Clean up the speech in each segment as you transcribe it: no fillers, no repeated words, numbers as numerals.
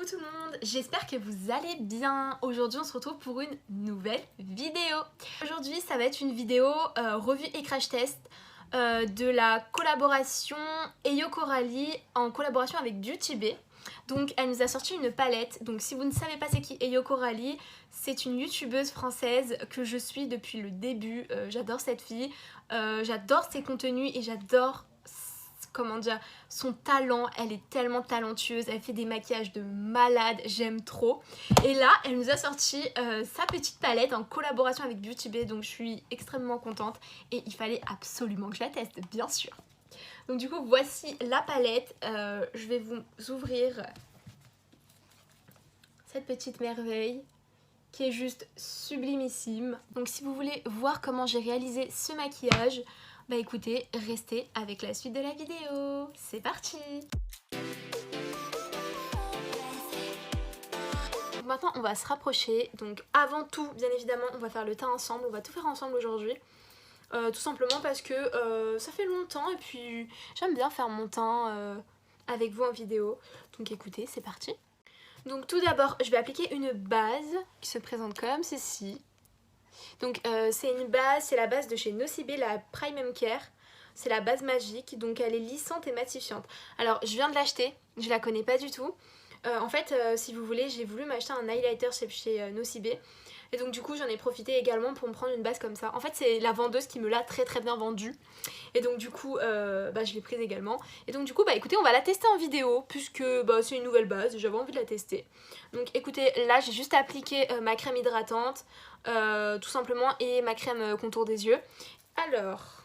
Coucou tout le monde, j'espère que vous allez bien. Aujourd'hui on se retrouve pour une nouvelle vidéo. Aujourd'hui ça va être une vidéo revue et crash test de la collaboration Eyo Coralie en collaboration avec Beauty Bay. Donc elle nous a sorti une palette, donc si vous ne savez pas c'est qui Eyo Coralie, c'est une youtubeuse française que je suis depuis le début. J'adore cette fille, j'adore ses contenus et j'adore comment dire, son talent. Elle est tellement talentueuse, elle fait des maquillages de malade, j'aime trop. Et là elle nous a sorti sa petite palette en collaboration avec Beauty Bay, donc je suis extrêmement contente et il fallait absolument que je la teste, bien sûr. Donc du coup voici la palette, je vais vous ouvrir cette petite merveille qui est juste sublimissime. Donc si vous voulez voir comment j'ai réalisé ce maquillage, bah écoutez, restez avec la suite de la vidéo. C'est parti! Donc maintenant on va se rapprocher. Donc avant tout, bien évidemment, on va faire le teint ensemble. On va tout faire ensemble aujourd'hui. Tout simplement parce que ça fait longtemps et puis j'aime bien faire mon teint avec vous en vidéo. Donc écoutez, c'est parti. Donc tout d'abord, je vais appliquer une base qui se présente comme ceci. Donc c'est une base, c'est la base de chez Nocibé, la Prime Care. C'est la base magique, donc elle est lissante et matifiante. Alors je viens de l'acheter, je la connais pas du tout. En fait, si vous voulez, j'ai voulu m'acheter un highlighter chez Nocibé. Et donc du coup j'en ai profité également pour me prendre une base comme ça. En fait c'est la vendeuse qui me l'a très bien vendue. Et donc du coup je l'ai prise également. Et donc du coup écoutez, on va la tester en vidéo puisque c'est une nouvelle base et j'avais envie de la tester. Donc écoutez, là j'ai juste appliqué ma crème hydratante tout simplement et ma crème contour des yeux. Alors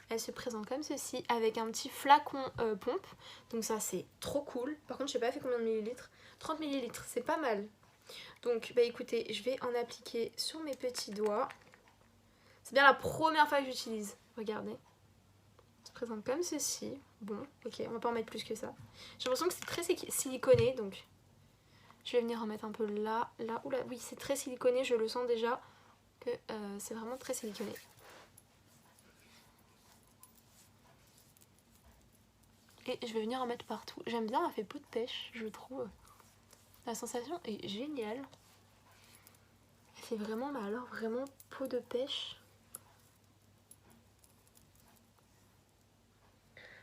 elle se présente comme ceci avec un petit flacon pompe. Donc ça c'est trop cool. Par contre je sais pas elle fait combien de millilitres. 30 millilitres, c'est pas mal. Donc écoutez, je vais en appliquer sur mes petits doigts. C'est bien la première fois que j'utilise. Regardez. Ça se présente comme ceci. Bon, ok, on va pas en mettre plus que ça. J'ai l'impression que c'est très siliconé, donc je vais venir en mettre un peu là, là. Oula, oui, c'est très siliconé, je le sens déjà que c'est vraiment très siliconé. Et je vais venir en mettre partout. J'aime bien, elle fait peau de pêche, je trouve. La sensation est géniale. C'est vraiment, mais alors vraiment peau de pêche.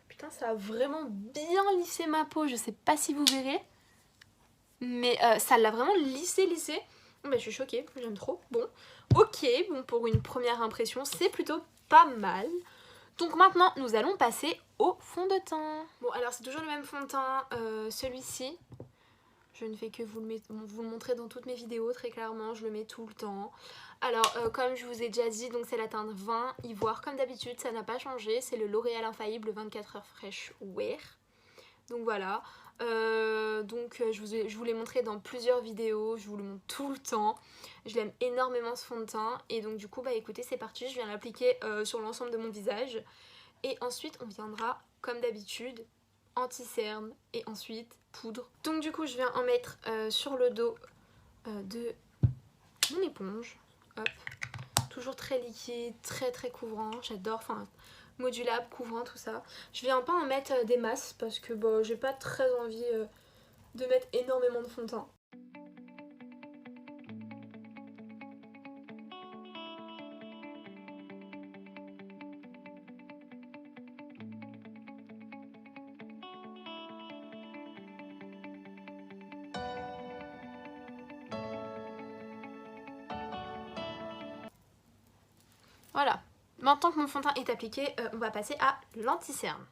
Putain, ça a vraiment bien lissé ma peau. Je sais pas si vous verrez. Mais ça l'a vraiment lissé. Bah, je suis choquée, j'aime trop. Bon, ok, bon pour une première impression, c'est plutôt pas mal. Donc maintenant, nous allons passer au fond de teint. Bon, alors c'est toujours le même fond de teint, celui-ci. Je ne fais que vous le montrer dans toutes mes vidéos, très clairement, je le mets tout le temps. Alors, comme je vous ai déjà dit, donc c'est la teinte 20 Ivoire, comme d'habitude, ça n'a pas changé. C'est le L'Oréal Infaillible 24 heures Fresh Wear. Donc voilà, je vous l'ai montré dans plusieurs vidéos, je vous le montre tout le temps. Je l'aime énormément ce fond de teint. Et donc du coup, écoutez, c'est parti, je viens l'appliquer sur l'ensemble de mon visage. Et ensuite, on viendra, comme d'habitude, anti-cerne et ensuite poudre. Donc du coup je viens en mettre sur le dos de mon éponge. Hop. Toujours très liquide, très couvrant, j'adore, enfin modulable, couvrant, tout ça. Je viens pas en mettre des masses parce que j'ai pas très envie de mettre énormément de fond de teint. Voilà, maintenant que mon fond de teint est appliqué, on va passer à l'anti-cerne.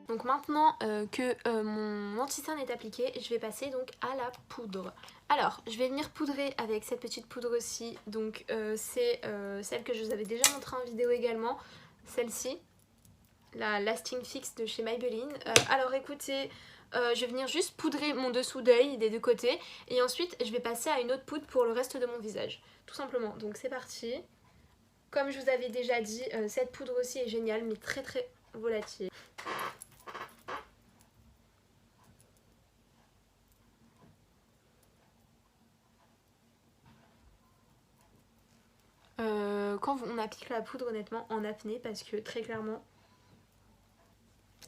Donc maintenant que mon anti-cerne est appliqué, je vais passer donc à la poudre. Alors, je vais venir poudrer avec cette petite poudre-ci. Donc c'est celle que je vous avais déjà montrée en vidéo également. Celle-ci, la Lasting Fix de chez Maybelline. Alors écoutez, je vais venir juste poudrer mon dessous d'œil des deux côtés. Et ensuite, je vais passer à une autre poudre pour le reste de mon visage. Tout simplement. Donc c'est parti. Comme je vous avais déjà dit, cette poudre aussi est géniale, mais très volatile. quand on applique la poudre honnêtement en apnée parce que très clairement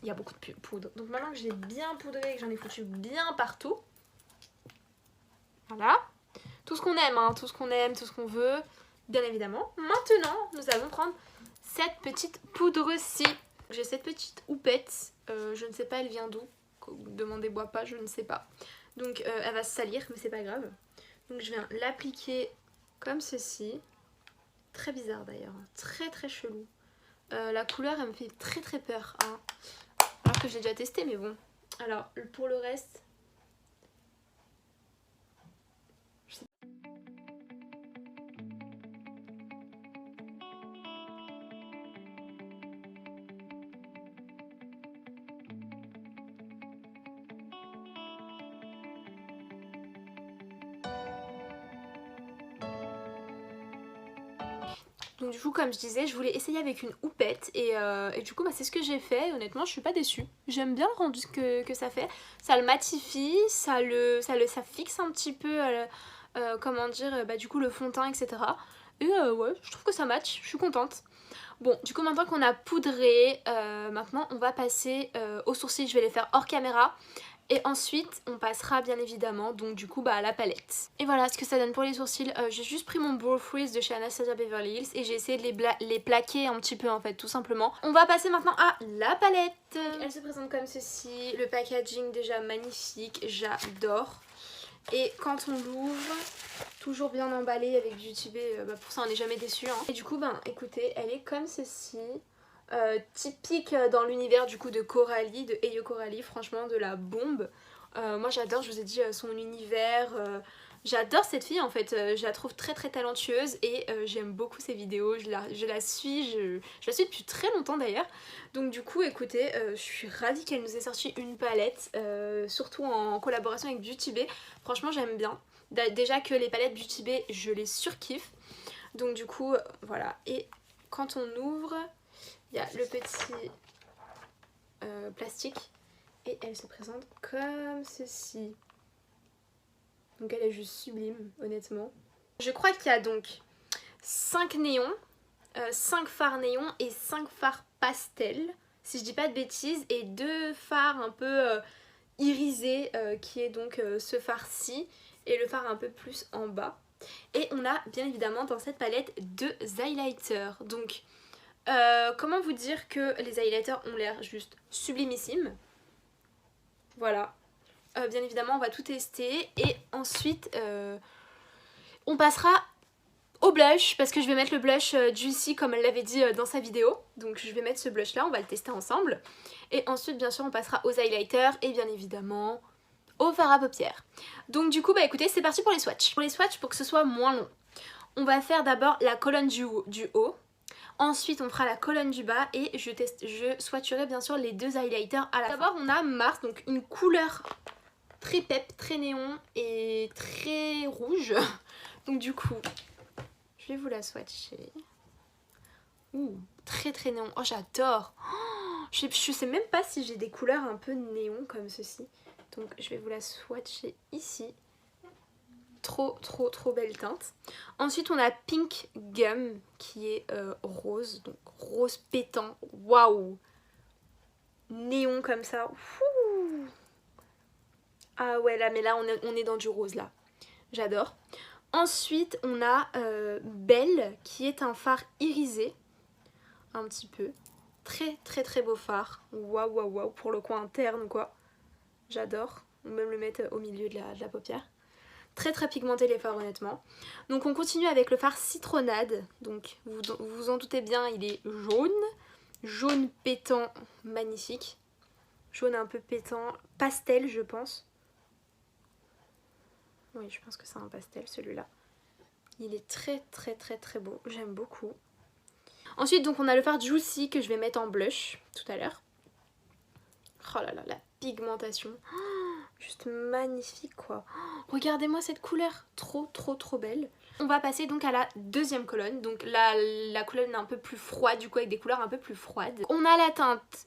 il y a beaucoup de poudre. Donc maintenant que j'ai bien poudré et que j'en ai foutu bien partout, voilà, tout ce qu'on aime, hein, tout ce qu'on aime, tout ce qu'on veut, bien évidemment. Maintenant nous allons prendre cette petite poudre-ci. J'ai cette petite houppette, je ne sais pas elle vient d'où, demandez-moi pas, je ne sais pas. Donc elle va se salir mais c'est pas grave. Donc je viens l'appliquer comme ceci. Très bizarre d'ailleurs, très très chelou. La couleur elle me fait très très peur, hein. Alors que j'ai déjà testé mais bon. Alors pour le reste, je sais pas. Donc du coup comme je disais je voulais essayer avec une houppette et du coup bah, c'est ce que j'ai fait et honnêtement je suis pas déçue. J'aime bien le rendu que ça fait. Ça le matifie, ça fixe un petit peu comment dire bah, du coup le fond de teint etc. Et ouais je trouve que ça match, je suis contente. Bon du coup maintenant qu'on a poudré, maintenant on va passer aux sourcils, je vais les faire hors caméra. Et ensuite on passera bien évidemment donc du coup bah, à la palette. Et voilà ce que ça donne pour les sourcils. J'ai juste pris mon Brow Freeze de chez Anastasia Beverly Hills et j'ai essayé de les plaquer un petit peu en fait tout simplement. On va passer maintenant à la palette. Elle se présente comme ceci, le packaging déjà magnifique, j'adore. Et quand on l'ouvre, toujours bien emballé avec Beauty Bay, bah pour ça on n'est jamais déçu hein. Et du coup ben écoutez elle est comme ceci. Typique dans l'univers du coup de Coralie, de Eyo Coralie, franchement de la bombe. Moi j'adore, je vous ai dit son univers, j'adore cette fille en fait, je la trouve très très talentueuse et j'aime beaucoup ses vidéos, je la suis, je la suis depuis très longtemps d'ailleurs. Donc du coup écoutez, je suis ravie qu'elle nous ait sorti une palette, surtout en collaboration avec Beauty Bay, franchement j'aime bien. Déjà que les palettes Beauty Bay je les surkiffe, donc du coup voilà. Et quand on ouvre, il y a le petit plastique et elle se présente comme ceci. Donc elle est juste sublime honnêtement. Je crois qu'il y a donc 5 néons, 5 fards néons et 5 fards pastel, si je dis pas de bêtises, et 2 fards un peu irisés qui est donc ce fard-ci et le fard un peu plus en bas. Et on a bien évidemment dans cette palette 2 highlighters. Donc comment vous dire que les highlighters ont l'air juste sublimissimes. Voilà. Bien évidemment on va tout tester et ensuite on passera au blush parce que je vais mettre le blush Juicy comme elle l'avait dit dans sa vidéo. Donc je vais mettre ce blush là, on va le tester ensemble. Et ensuite bien sûr on passera aux highlighters et bien évidemment au fard à paupières. Donc du coup bah écoutez c'est parti pour les swatchs. Pour les swatchs pour que ce soit moins long, on va faire d'abord la colonne du haut. Ensuite on fera la colonne du bas et je swatcherai bien sûr les 2 highlighters à la fin. D'abord on a Mars, donc une couleur très pep, très néon et très rouge. Donc du coup je vais vous la swatcher. Ouh, très très néon, oh j'adore. Oh, je sais même pas si j'ai des couleurs un peu néon comme ceci. Donc je vais vous la swatcher ici. Trop trop trop belle teinte. Ensuite on a Pink Gum qui est rose, donc rose pétant, waouh, néon comme ça. Ouh. Ah ouais là mais là on est dans du rose là, j'adore. Ensuite on a Belle qui est un fard irisé, un petit peu, très très très beau fard, waouh waouh waouh pour le coin interne quoi, j'adore, on peut même le mettre au milieu de la paupière. Très très pigmenté les fards honnêtement. Donc on continue avec le fard Citronnade. Donc vous vous en doutez bien il est jaune. Jaune pétant magnifique. Jaune un peu pétant. Pastel je pense. Oui je pense que c'est un pastel celui-là. Il est très très très très beau. J'aime beaucoup. Ensuite donc on a le fard Juicy que je vais mettre en blush tout à l'heure. Oh là là la pigmentation. Juste magnifique quoi. Oh, regardez-moi cette couleur, trop trop trop belle. On va passer donc à la deuxième colonne, donc la colonne un peu plus froide du coup avec des couleurs un peu plus froides. On a la teinte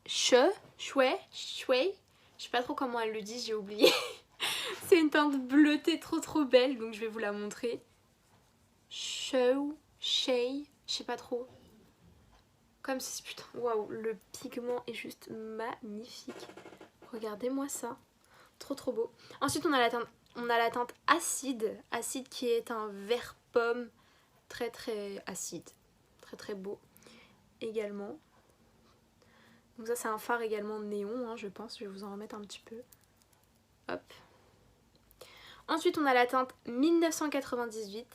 Shui, je sais pas trop comment elle le dit, j'ai oublié. C'est une teinte bleutée trop trop belle donc je vais vous la montrer. Shea, je sais pas trop. Comme si, putain, waouh, le pigment est juste magnifique. Regardez-moi ça, trop trop beau. Ensuite on a la teinte acide qui est un vert pomme très très acide, très très beau également. Donc ça c'est un fard également néon, hein, je pense, je vais vous en remettre un petit peu. Hop. Ensuite on a la teinte 1998,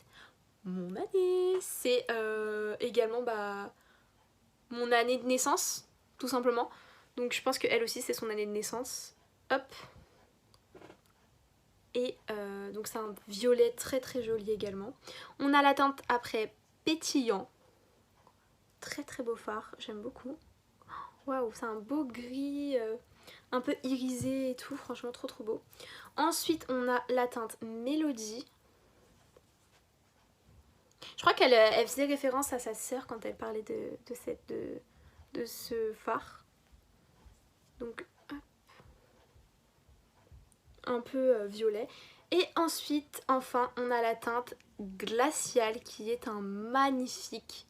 mon année, c'est également mon année de naissance, tout simplement. Donc je pense qu'elle aussi c'est son année de naissance. Hop. Et donc c'est un violet très très joli également. On a la teinte après pétillant. Très très beau fard, j'aime beaucoup. Waouh, c'est un beau gris, un peu irisé et tout, franchement trop trop beau. Ensuite on a la teinte Mélodie. Je crois qu'elle faisait référence à sa sœur quand elle parlait de ce fard. Donc hop, un peu violet. Et ensuite, enfin, on a la teinte Glaciale qui est un magnifique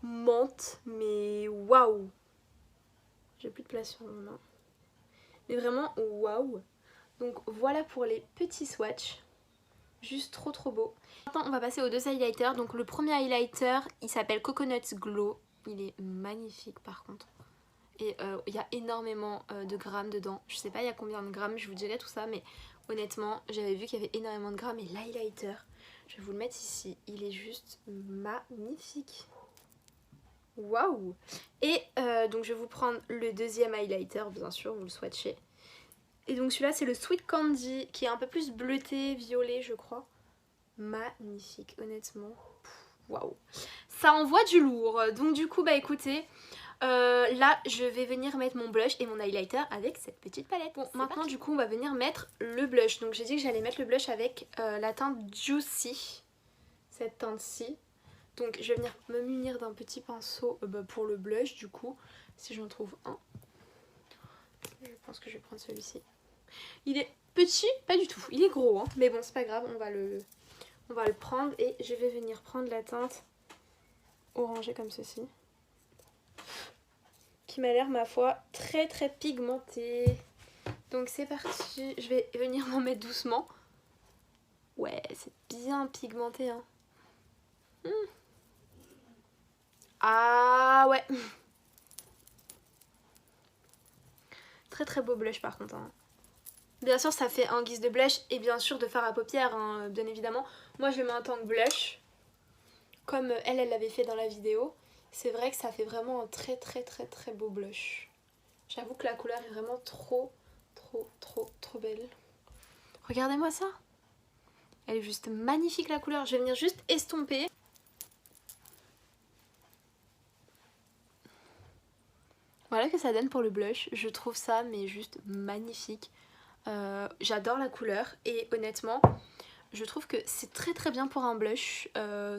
menthe, mais waouh! J'ai plus de place sur mon main. Mais vraiment waouh! Donc voilà pour les petits swatchs. Juste trop trop beau. Maintenant on va passer aux deux highlighters. Donc le premier highlighter il s'appelle Coconut Glow. Il est magnifique par contre. Et il y a énormément de grammes dedans. Je sais pas il y a combien de grammes, je vous dirai tout ça. Mais honnêtement j'avais vu qu'il y avait énormément de grammes. Et l'highlighter, je vais vous le mettre ici. Il est juste magnifique. Waouh! Et donc je vais vous prendre le deuxième highlighter, bien sûr, vous le swatchez. Et donc celui-là c'est le Sweet Candy qui est un peu plus bleuté, violet je crois. Magnifique, honnêtement. Waouh. Ça envoie du lourd. Donc du coup bah écoutez, là je vais venir mettre mon blush et mon highlighter avec cette petite palette. Bon maintenant parti. Du coup on va venir mettre le blush. Donc j'ai dit que j'allais mettre le blush avec la teinte Juicy. Cette teinte-ci. Donc je vais venir me munir d'un petit pinceau pour le blush du coup. Si j'en trouve un. Je pense que je vais prendre celui-ci. Il est petit, pas du tout, il est gros hein. Mais bon c'est pas grave, on va le prendre et je vais venir prendre la teinte orangée comme ceci. Qui m'a l'air ma foi très très pigmentée. Donc c'est parti, je vais venir m'en mettre doucement. Ouais c'est bien pigmenté hein. Ah ouais. Très très beau blush par contre hein. Bien sûr ça fait en guise de blush et bien sûr de fard à paupières hein, bien évidemment. Moi je le mets en tant que blush. Comme elle l'avait fait dans la vidéo. C'est vrai que ça fait vraiment un très très très très beau blush. J'avoue que la couleur est vraiment trop trop trop trop belle. Regardez-moi ça. Elle est juste magnifique la couleur. Je vais venir juste estomper. Voilà que ça donne pour le blush. Je trouve ça mais juste magnifique. J'adore la couleur et honnêtement je trouve que c'est très très bien pour un blush,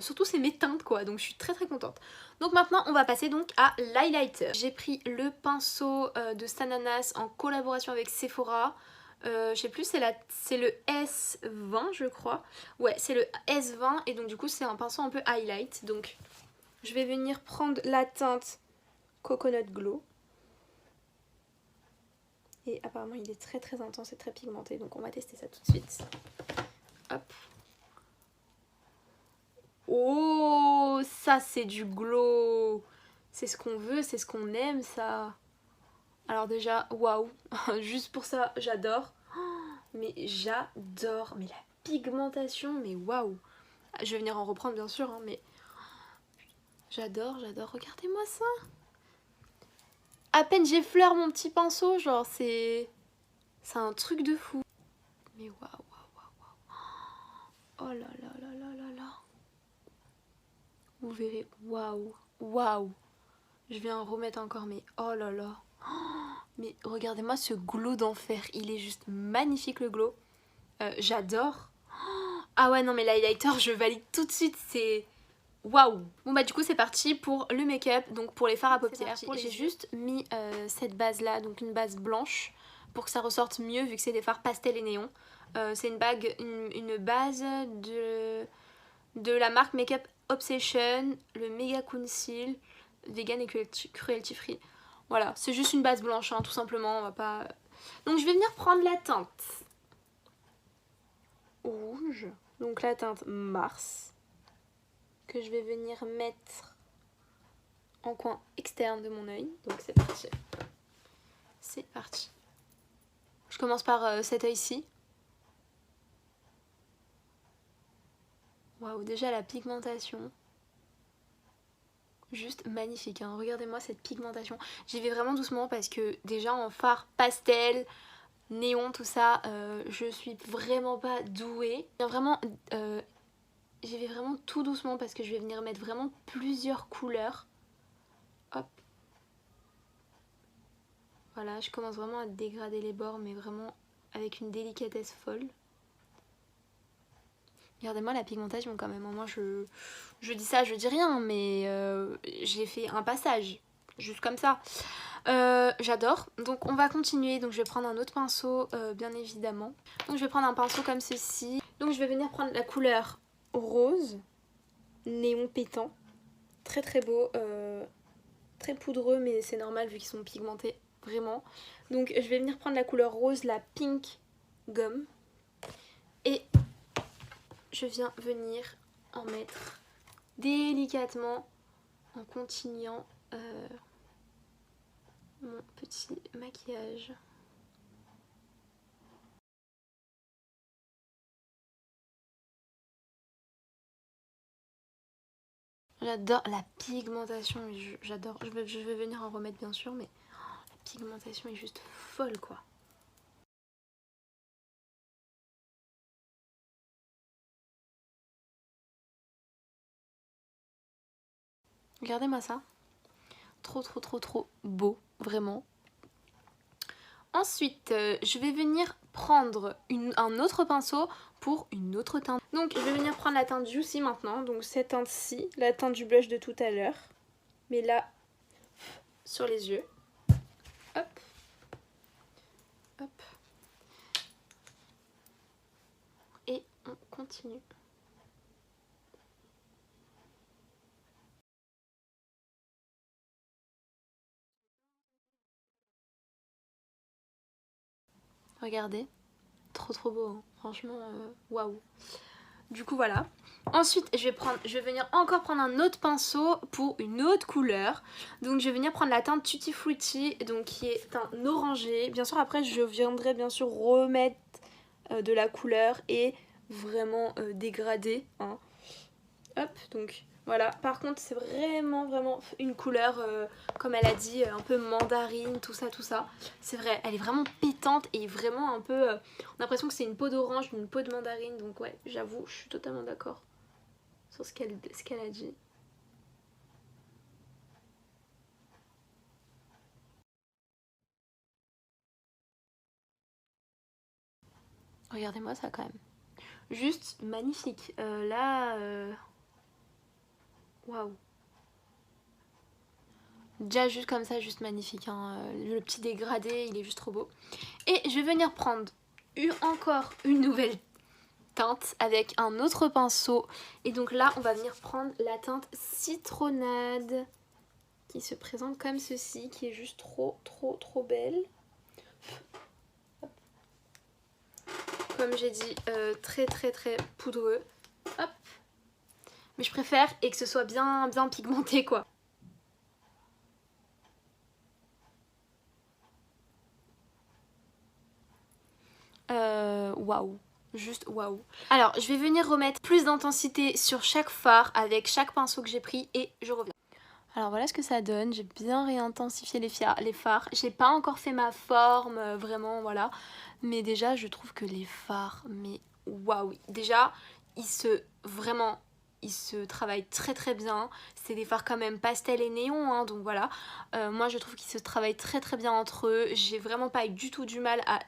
surtout c'est mes teintes quoi, donc je suis très très contente. Donc maintenant on va passer donc à l'highlighter. J'ai pris le pinceau de Stananas en collaboration avec Sephora, je sais plus, c'est le S20 je crois, ouais c'est le S20 et donc du coup c'est un pinceau un peu highlight. Donc je vais venir prendre la teinte Coconut Glow. Et apparemment il est très très intense et très pigmenté, donc on va tester ça tout de suite. Hop. Oh, ça c'est du glow. C'est ce qu'on veut, c'est ce qu'on aime ça. Alors déjà, waouh. Juste pour ça, j'adore. Mais j'adore. Mais la pigmentation, mais waouh. Je vais venir en reprendre bien sûr, hein, mais j'adore, j'adore. Regardez-moi ça. À peine j'effleure mon petit pinceau, genre c'est un truc de fou. Mais waouh, waouh, waouh, waouh. Oh là là là là là là. Vous verrez, waouh, waouh. Je vais en remettre encore, mais oh là là. Mais regardez-moi ce glow d'enfer. Il est juste magnifique le glow. J'adore. Ah ouais, non mais l'highlighter, je valide tout de suite. C'est waouh. Bon bah du coup c'est parti pour le make-up. Donc pour les fards à paupières, j'ai juste mis cette base là, donc une base blanche, pour que ça ressorte mieux vu que c'est des fards pastel et néon. C'est une base de la marque Make-up Obsession, le Mega Conceal, vegan et cruelty free. Voilà, c'est juste une base blanche, hein, tout simplement, on va pas... Donc je vais venir prendre la teinte rouge, donc la teinte Mars, que je vais venir mettre en coin externe de mon œil. Donc c'est parti. C'est parti. Je commence par cet œil-ci. Waouh, déjà la pigmentation. Juste magnifique, hein. Regardez-moi cette pigmentation. J'y vais vraiment doucement parce que déjà en fard pastel, néon, tout ça, je suis vraiment pas douée. Vraiment, j'y vais vraiment tout doucement parce que je vais venir mettre vraiment plusieurs couleurs. Hop. Voilà, je commence vraiment à dégrader les bords, mais vraiment avec une délicatesse folle. Regardez-moi la pigmentation quand même. Moi je dis ça, je dis rien, mais j'ai fait un passage, juste comme ça. J'adore. Donc on va continuer. Donc je vais prendre un autre pinceau, bien évidemment. Donc je vais prendre un pinceau comme ceci. Donc je vais venir prendre la couleur rose, néon pétant. Très très beau, très poudreux, mais c'est normal vu qu'ils sont pigmentés, vraiment. Donc je vais venir prendre la couleur rose, la Pink Gum. Et je viens venir en mettre délicatement en continuant mon petit maquillage. J'adore la pigmentation, j'adore. Je vais venir en remettre bien sûr, mais la pigmentation est juste folle quoi. Regardez-moi ça. Trop trop trop trop beau, vraiment. Ensuite, je vais venir prendre un autre pinceau pour une autre teinte. Donc je vais venir prendre la teinte Juicy maintenant, donc cette teinte-ci, la teinte du blush de tout à l'heure. Mais là, sur les yeux. Hop. Hop. Et on continue. Regardez, trop trop beau, hein. Franchement, waouh. Du coup voilà. Ensuite je vais venir encore prendre un autre pinceau pour une autre couleur. Donc je vais venir prendre la teinte Tutti Frutti, donc qui est un orangé. Bien sûr après je viendrai bien sûr remettre de la couleur et vraiment dégrader, hein. Hop, donc voilà. Par contre c'est vraiment une couleur, comme elle a dit, un peu mandarine, tout ça, tout ça. C'est vrai, elle est vraiment pétante et vraiment un peu... on a l'impression que c'est une peau d'orange, une peau de mandarine. Donc ouais, j'avoue, je suis totalement d'accord sur ce qu'elle a dit. Regardez-moi ça quand même. Juste magnifique. Là... Waouh. Déjà juste comme ça, juste magnifique, hein. Le petit dégradé, il est juste trop beau. Et je vais venir prendre encore une nouvelle teinte avec un autre pinceau. Et donc là, on va venir prendre la teinte Citronnade qui se présente comme ceci, qui est juste trop belle. Comme j'ai dit, très poudreux. Hop. Mais je préfère et que ce soit bien pigmenté quoi. Waouh. Juste waouh. Alors je vais venir remettre plus d'intensité sur chaque fard avec chaque pinceau que j'ai pris et je reviens. Alors voilà ce que ça donne, j'ai bien réintensifié les fards. J'ai pas encore fait ma forme, vraiment voilà. Mais déjà je trouve que les fards, mais waouh. Déjà vraiment ils se travaillent très bien. C'est des fards quand même pastel et néon, hein, donc voilà. Moi je trouve qu'ils se travaillent très bien entre eux. J'ai vraiment pas eu du tout du mal à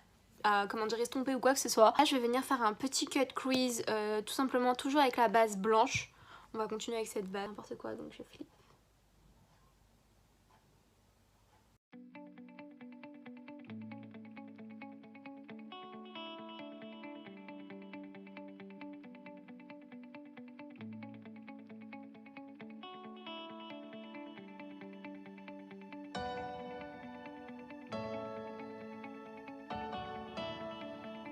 comment dire, estomper ou quoi que ce soit. Là je vais venir faire un petit cut crease, tout simplement toujours avec la base blanche. On va continuer avec cette base, n'importe quoi, donc je flippe.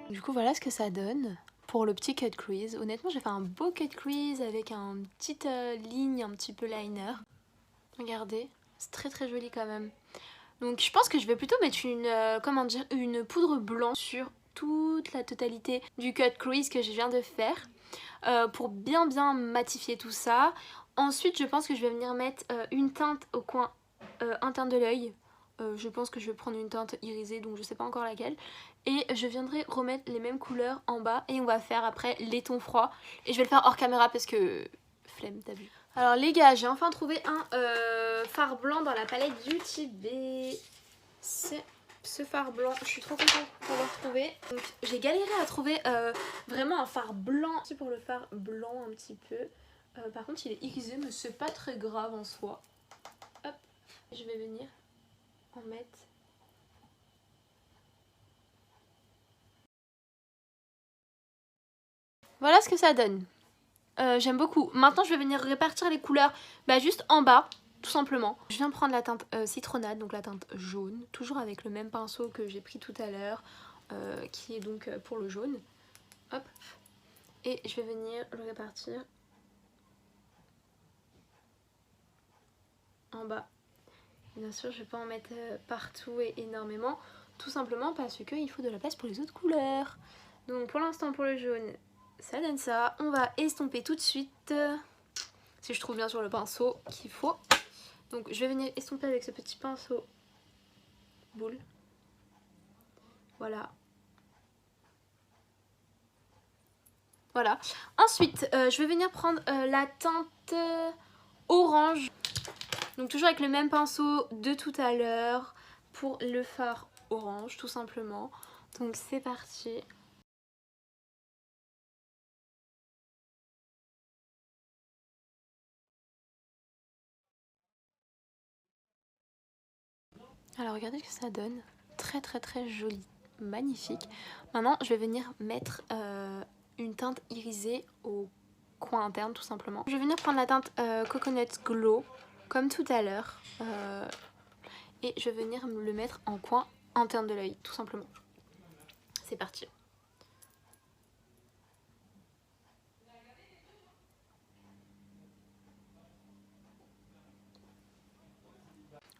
Du coup voilà ce que ça donne pour le petit cut crease. Honnêtement j'ai fait un beau cut crease avec une petite ligne un petit peu liner. Regardez, c'est très très joli quand même. Donc je pense que je vais plutôt mettre une poudre blanche sur toute la totalité du cut crease que je viens de faire pour bien matifier tout ça. Ensuite je pense que je vais venir mettre une teinte au coin interne de l'œil. Je pense que je vais prendre une teinte irisée donc je sais pas encore laquelle. Et je viendrai remettre les mêmes couleurs en bas et on va faire après les tons froids. Et je vais le faire hors caméra parce que flemme, t'as vu. Alors les gars, j'ai enfin trouvé un fard blanc dans la palette Beauty Bay. C'est ce fard blanc, je suis trop contente pour le retrouver. Donc j'ai galéré à trouver vraiment un fard blanc. C'est pour le fard blanc un petit peu. Par contre il est irisé mais c'est pas très grave en soi. Hop, je vais venir en mettre. Voilà ce que ça donne. J'aime beaucoup. Maintenant je vais venir répartir les couleurs juste en bas. Tout simplement. Je viens prendre la teinte citronnade, donc la teinte jaune, toujours avec le même pinceau que j'ai pris tout à l'heure, qui est donc pour le jaune. Hop. Et je vais venir le répartir en bas. Bien sûr, je ne vais pas en mettre partout et énormément, tout simplement parce qu'il faut de la place pour les autres couleurs. Donc pour l'instant, pour le jaune, ça donne ça. On va estomper tout de suite, si je trouve bien sur le pinceau qu'il faut. Donc je vais venir estomper avec ce petit pinceau boule. Voilà. Voilà. Ensuite, je vais venir prendre la teinte orange. Donc toujours avec le même pinceau de tout à l'heure pour le fard orange tout simplement. Donc c'est parti. Alors regardez ce que ça donne. Très très très joli. Magnifique. Maintenant je vais venir mettre une teinte irisée au coin interne tout simplement. Je vais venir prendre la teinte Coconut Glow comme tout à l'heure. Et je vais venir le mettre en coin interne de l'œil tout simplement. C'est parti.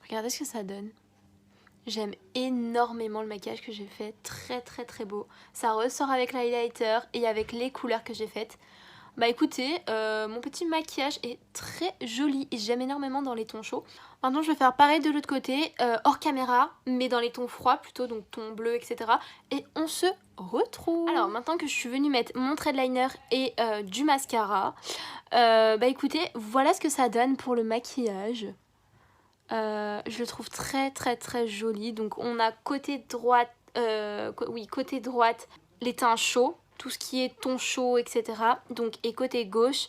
Regardez ce que ça donne. J'aime énormément le maquillage que j'ai fait, très très très beau. Ça ressort avec l'highlighter et avec les couleurs que j'ai faites. Bah écoutez, mon petit maquillage est très joli et j'aime énormément dans les tons chauds. Maintenant je vais faire pareil de l'autre côté, hors caméra, mais dans les tons froids plutôt, donc ton bleu etc. Et on se retrouve. Alors maintenant que je suis venue mettre mon trait de liner et du mascara, bah écoutez, voilà ce que ça donne pour le maquillage. Je le trouve très très très joli. Donc on a côté droite, côté droite les teints chauds, tout ce qui est ton chaud etc. Donc, et côté gauche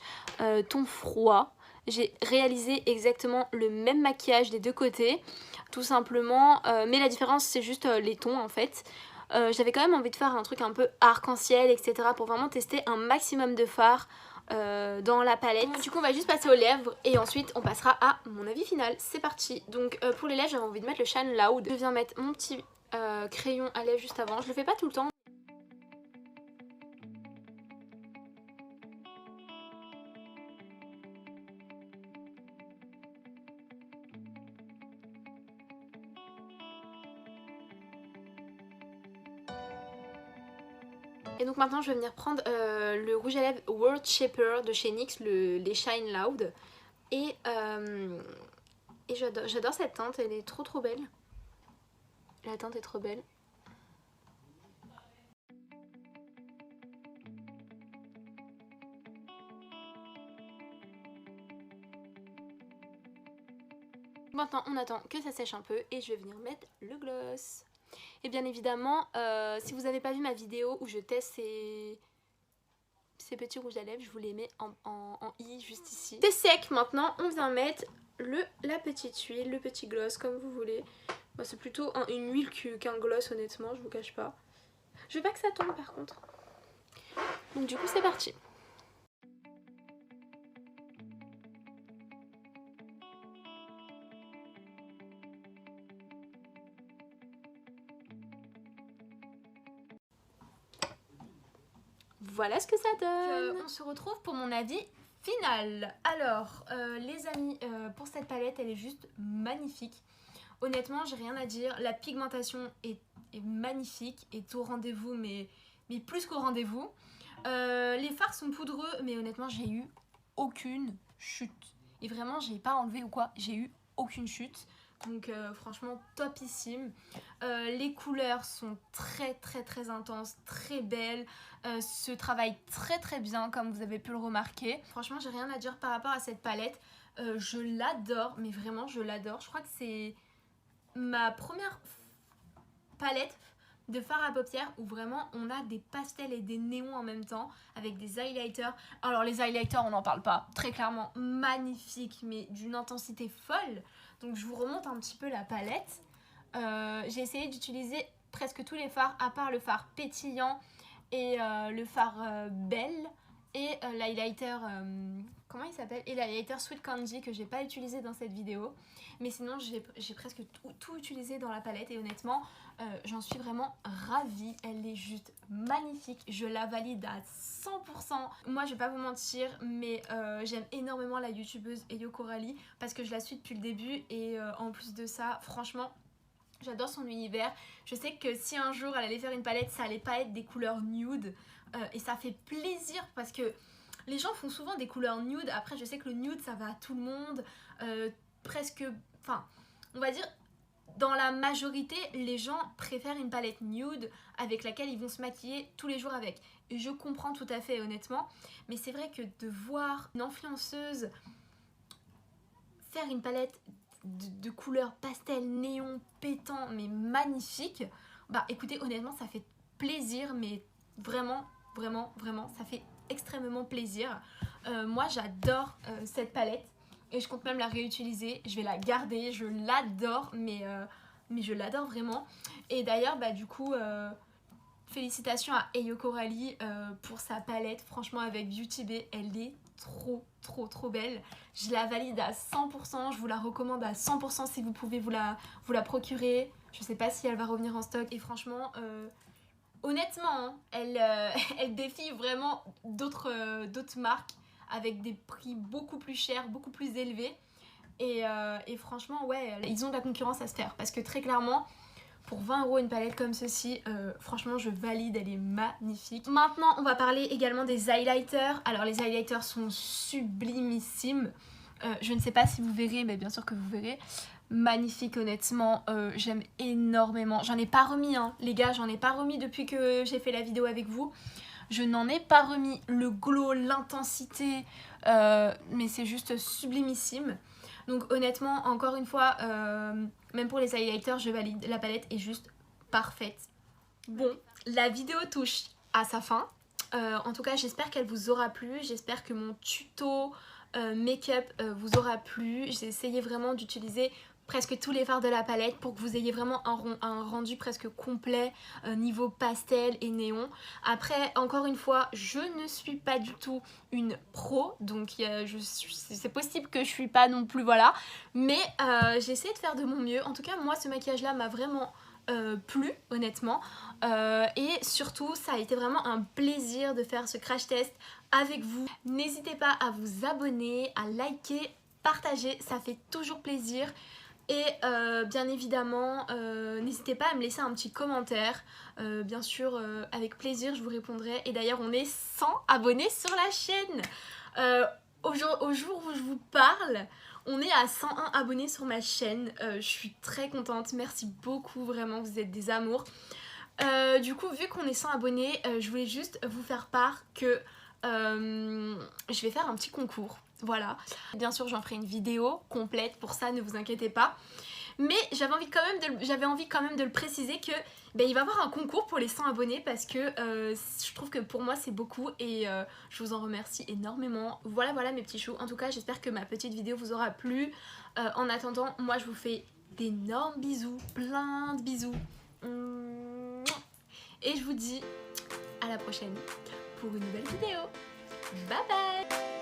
ton froid. J'ai réalisé exactement le même maquillage des deux côtés tout simplement, mais la différence c'est juste les tons en fait. J'avais quand même envie de faire un truc un peu arc-en-ciel etc. pour vraiment tester un maximum de fards dans la palette. Du coup on va juste passer aux lèvres et ensuite on passera à mon avis final. C'est parti. Donc pour les lèvres j'avais envie de mettre le Shine Loud. Je viens mettre mon petit crayon à lèvres juste avant. Je le fais pas tout le temps. Et donc maintenant je vais venir prendre le rouge à lèvres World Shaper de chez NYX, les Shine Loud. Et j'adore cette teinte, elle est trop trop belle. La teinte est trop belle. Maintenant on attend que ça sèche un peu et je vais venir mettre le gloss. Et bien évidemment, si vous n'avez pas vu ma vidéo où je teste ces petits rouges à lèvres, je vous les mets en i juste ici. C'est sec maintenant, on vient mettre la petite huile, le petit gloss comme vous voulez. Moi c'est plutôt une huile qu'un gloss honnêtement, je vous cache pas. Je veux pas que ça tombe par contre. Donc du coup c'est parti. voilà ce que ça donne. On se retrouve pour mon avis final. Alors les amis, pour cette palette elle est juste magnifique. Honnêtement j'ai rien à dire, la pigmentation est magnifique, est au rendez-vous mais plus qu'au rendez-vous. Les fards sont poudreux mais honnêtement j'ai eu aucune chute. Et vraiment j'ai pas enlevé ou quoi, j'ai eu aucune chute. Donc franchement topissime. Les couleurs sont très intenses, très belles, se travaillent très bien comme vous avez pu le remarquer. Franchement j'ai rien à dire par rapport à cette palette. Je l'adore, mais vraiment je l'adore. Je crois que c'est ma première palette de fard à paupières où vraiment on a des pastels et des néons en même temps avec des highlighters. Alors les highlighters on n'en parle pas, très clairement magnifique mais d'une intensité folle. Donc je vous remonte un petit peu la palette. J'ai essayé d'utiliser presque tous les fards à part le fard pétillant et le fard belle et l'highlighter comment il s'appelle, et l'highlighter Sweet Candy que j'ai pas utilisé dans cette vidéo. Mais sinon j'ai presque tout utilisé dans la palette et honnêtement j'en suis vraiment ravie. Elle est juste magnifique, je la valide à 100%. Moi je vais pas vous mentir mais j'aime énormément la youtubeuse Eyo Coralie parce que je la suis depuis le début et en plus de ça franchement j'adore son univers. Je sais que si un jour elle allait faire une palette ça allait pas être des couleurs nude et ça fait plaisir parce que les gens font souvent des couleurs nude. Après je sais que le nude ça va à tout le monde, presque, enfin on va dire dans la majorité les gens préfèrent une palette nude avec laquelle ils vont se maquiller tous les jours avec. Et je comprends tout à fait honnêtement, mais c'est vrai que de voir une influenceuse faire une palette de couleurs pastel, néon, pétant mais magnifique, bah écoutez honnêtement ça fait plaisir, mais vraiment ça fait extrêmement plaisir. Moi j'adore cette palette et je compte même la réutiliser, je vais la garder, je l'adore mais je l'adore vraiment. Et d'ailleurs bah du coup félicitations à Eyo Coralie pour sa palette, franchement avec Beauty Bay elle est trop belle. Je la valide à 100%, je vous la recommande à 100% si vous pouvez vous la procurer. Je sais pas si elle va revenir en stock et franchement honnêtement hein, elle défie vraiment d'autres marques avec des prix beaucoup plus chers, beaucoup plus élevés et franchement ouais ils ont de la concurrence à se faire parce que très clairement pour 20 € une palette comme ceci, franchement je valide, elle est magnifique. Maintenant on va parler également des highlighters. Alors les highlighters sont sublimissimes. Je ne sais pas si vous verrez, mais bien sûr que vous verrez. Magnifique honnêtement, j'aime énormément. J'en ai pas remis hein, les gars, j'en ai pas remis depuis que j'ai fait la vidéo avec vous. Je n'en ai pas remis. Le glow, l'intensité, mais c'est juste sublimissime. Donc honnêtement, encore une fois, même pour les highlighters, je valide. La palette est juste parfaite. Bon, la vidéo touche à sa fin. En tout cas, j'espère qu'elle vous aura plu. J'espère que mon tuto make-up vous aura plu. J'ai essayé vraiment d'utiliser presque tous les fards de la palette pour que vous ayez vraiment un rendu presque complet niveau pastel et néon. Après encore une fois je ne suis pas du tout une pro donc c'est possible que je suis pas non plus voilà, mais j'ai essayé de faire de mon mieux. En tout cas moi ce maquillage là m'a vraiment plu honnêtement et surtout ça a été vraiment un plaisir de faire ce crash test avec vous. N'hésitez pas à vous abonner, à liker, partager, ça fait toujours plaisir. Et bien évidemment, n'hésitez pas à me laisser un petit commentaire. Bien sûr, avec plaisir, je vous répondrai. Et d'ailleurs, on est 100 abonnés sur la chaîne. Au jour où je vous parle, on est à 101 abonnés sur ma chaîne. Je suis très contente. Merci beaucoup, vraiment, vous êtes des amours. Du coup, vu qu'on est 100 abonnés, je voulais juste vous faire part que je vais faire un petit concours. Voilà, bien sûr j'en ferai une vidéo complète pour ça, ne vous inquiétez pas. Mais j'avais envie quand même de le préciser que il va y avoir un concours pour les 100 abonnés parce que je trouve que pour moi c'est beaucoup et je vous en remercie énormément. Voilà mes petits choux. En tout cas j'espère que ma petite vidéo vous aura plu. En attendant, moi je vous fais d'énormes bisous, plein de bisous. Et je vous dis à la prochaine pour une nouvelle vidéo. Bye bye.